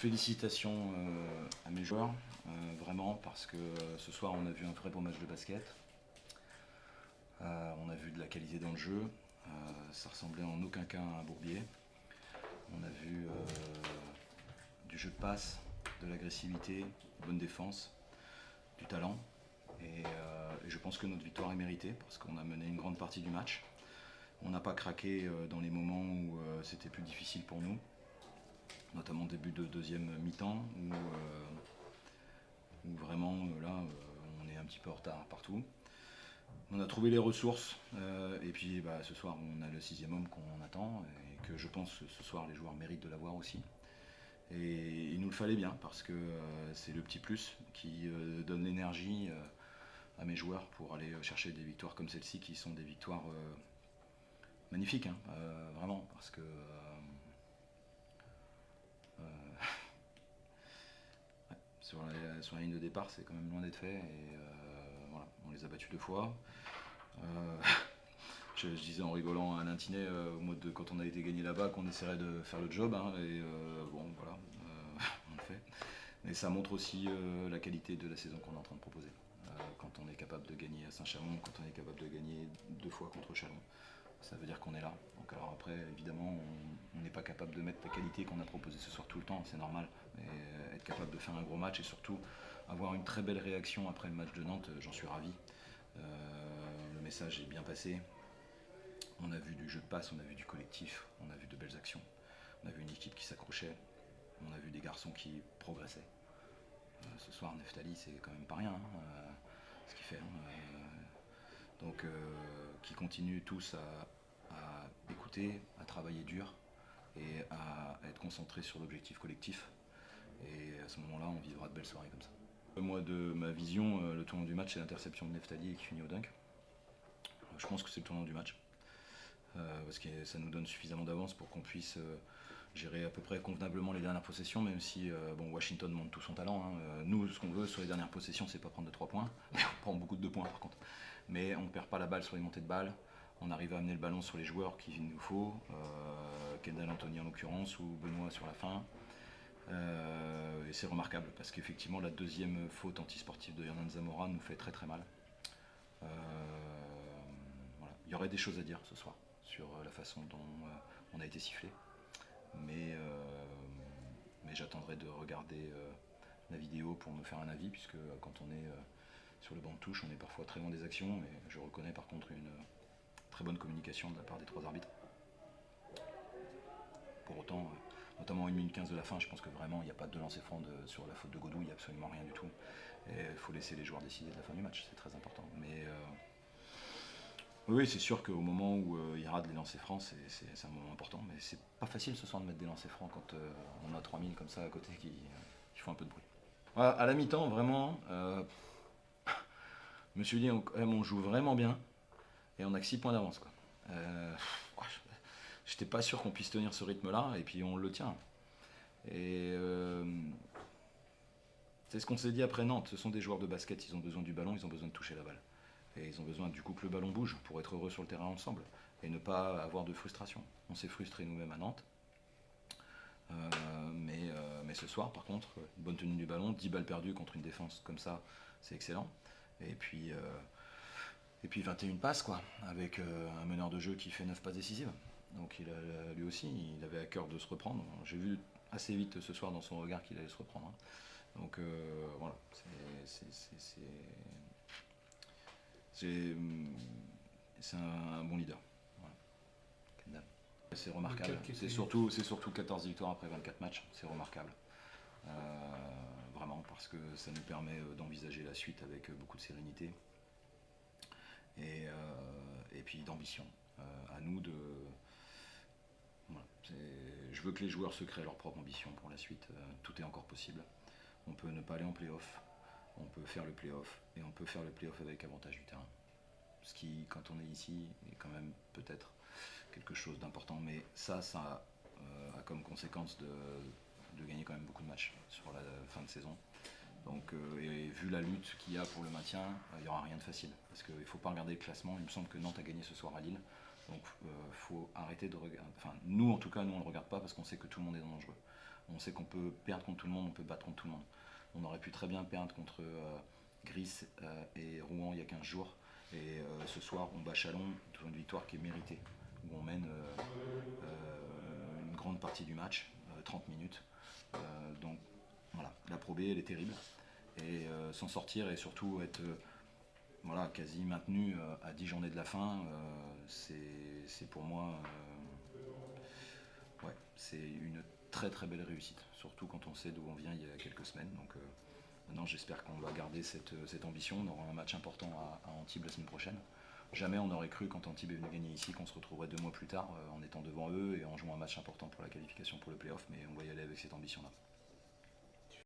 Félicitations à mes joueurs, vraiment, parce que ce soir on a vu un très beau match de basket. On a vu de la qualité dans le jeu, ça ressemblait en aucun cas à un bourbier. On a vu du jeu de passe, de l'agressivité, bonne défense, du talent. Et je pense que notre victoire est méritée parce qu'on a mené une grande partie du match. On n'a pas craqué dans les moments où c'était plus difficile pour nous, notamment début de deuxième mi-temps où vraiment là on est un petit peu en retard partout. On a trouvé les ressources et puis ce soir on a le 6e homme qu'on attend et que je pense que ce soir les joueurs méritent de l'avoir aussi. Et il nous le fallait bien parce que c'est le petit plus qui donne l'énergie à mes joueurs pour aller chercher des victoires comme celle-ci qui sont des victoires magnifiques, hein, vraiment, parce que ouais, sur la ligne de départ c'est quand même loin d'être fait et voilà, on les a battus 2 fois. Je disais en rigolant à Alain Tinet quand on a été gagné là-bas qu'on essaierait de faire le job, hein, et bon voilà, on le fait. Mais ça montre aussi la qualité de la saison qu'on est en train de proposer. Quand on est capable de gagner à Saint-Chamond, quand on est capable de gagner 2 fois contre Chalon, ça veut dire qu'on est là. Donc alors après, évidemment, on n'est pas capable de mettre la qualité qu'on a proposée ce soir tout le temps, c'est normal. Mais être capable de faire un gros match et surtout avoir une très belle réaction après le match de Nantes, j'en suis ravi. Le message est bien passé. On a vu du jeu de passe, on a vu du collectif, on a vu de belles actions. On a vu une équipe qui s'accrochait, on a vu des garçons qui progressaient. Ce soir, Neftali, c'est quand même pas rien, hein, ce qu'il fait. Donc, qui continuent tous à écouter, à travailler dur et à être concentrés sur l'objectif collectif. Et à ce moment-là, on vivra de belles soirées comme ça. Moi, de ma vision, le tournant du match, c'est l'interception de Neftali qui finit au dunk. Je pense que c'est le tournant du match. Parce que ça nous donne suffisamment d'avance pour qu'on puisse gérer à peu près convenablement les dernières possessions, même si Washington montre tout son talent, hein. Nous, ce qu'on veut sur les dernières possessions, c'est pas prendre de 3 points, on prend beaucoup de 2 points par contre. Mais on ne perd pas la balle sur les montées de balles, on arrive à amener le ballon sur les joueurs qu'il nous faut, Kendall Anthony en l'occurrence, ou Benoît sur la fin. Et c'est remarquable, parce qu'effectivement la deuxième faute antisportive de Hernan Zamora nous fait très très mal. Voilà. Il y aurait des choses à dire ce soir sur la façon dont on a été sifflé. Mais j'attendrai de regarder la vidéo pour me faire un avis, puisque quand on est sur le banc de touche, on est parfois très loin des actions, et je reconnais par contre une très bonne communication de la part des 3 arbitres. Pour autant, notamment 1 minute 15 de la fin, je pense que vraiment il n'y a pas de lancer franc sur la faute de Godou, il n'y a absolument rien du tout. Et il faut laisser les joueurs décider de la fin du match, c'est très important. Mais oui, c'est sûr qu'au moment où il y aura des lancers francs, c'est un moment important, mais c'est pas facile ce soir de mettre des lancers francs quand on a 3000 comme ça à côté qui font un peu de bruit. Voilà, à la mi-temps, vraiment, je me suis dit, on joue vraiment bien, et on a que 6 points d'avance, quoi. J'étais pas sûr qu'on puisse tenir ce rythme-là, et puis on le tient. Et c'est ce qu'on s'est dit après Nantes, ce sont des joueurs de basket, ils ont besoin du ballon, ils ont besoin de toucher la balle. Et ils ont besoin du coup que le ballon bouge pour être heureux sur le terrain ensemble et ne pas avoir de frustration. On s'est frustrés nous-mêmes à Nantes. Mais ce soir, par contre, une bonne tenue du ballon, 10 balles perdues contre une défense comme ça, c'est excellent. Et puis 21 passes, quoi, avec un meneur de jeu qui fait 9 passes décisives. Donc lui aussi, il avait à cœur de se reprendre. J'ai vu assez vite ce soir dans son regard qu'il allait se reprendre, hein. Donc voilà, c'est un bon leader. Voilà. C'est remarquable. C'est surtout 14 victoires après 24 matchs. C'est remarquable. Vraiment, parce que ça nous permet d'envisager la suite avec beaucoup de sérénité. Et puis d'ambition. À nous de... Voilà. Je veux que les joueurs se créent leur propre ambition pour la suite. Tout est encore possible. On peut ne pas aller en play-off. On peut faire le play-off, et on peut faire le play-off avec avantage du terrain. Ce qui, quand on est ici, est quand même peut-être quelque chose d'important, mais ça a comme conséquence de gagner quand même beaucoup de matchs sur la fin de saison. Donc, et vu la lutte qu'il y a pour le maintien, il n'y aura rien de facile, parce qu'il ne faut pas regarder le classement. Il me semble que Nantes a gagné ce soir à Lille, donc il faut arrêter de regarder. Enfin, nous en tout cas, nous on ne le regarde pas parce qu'on sait que tout le monde est dangereux. On sait qu'on peut perdre contre tout le monde, on peut battre contre tout le monde. On aurait pu très bien perdre contre Gris et Rouen il y a 15 jours. Et ce soir, on bat Chalon, une victoire qui est méritée, où on mène une grande partie du match, 30 minutes. Donc voilà, la Pro B, elle est terrible. Et s'en sortir et surtout être voilà, quasi maintenu à 10 journées de la fin, c'est pour moi ouais, c'est une très très belle réussite, surtout quand on sait d'où on vient il y a quelques semaines. Donc maintenant j'espère qu'on va garder cette ambition. On aura un match important à Antibes la semaine prochaine. Jamais on aurait cru quand Antibes est venu gagner ici qu'on se retrouverait 2 mois plus tard en étant devant eux et en jouant un match important pour la qualification pour le playoff, mais on va y aller avec cette ambition-là.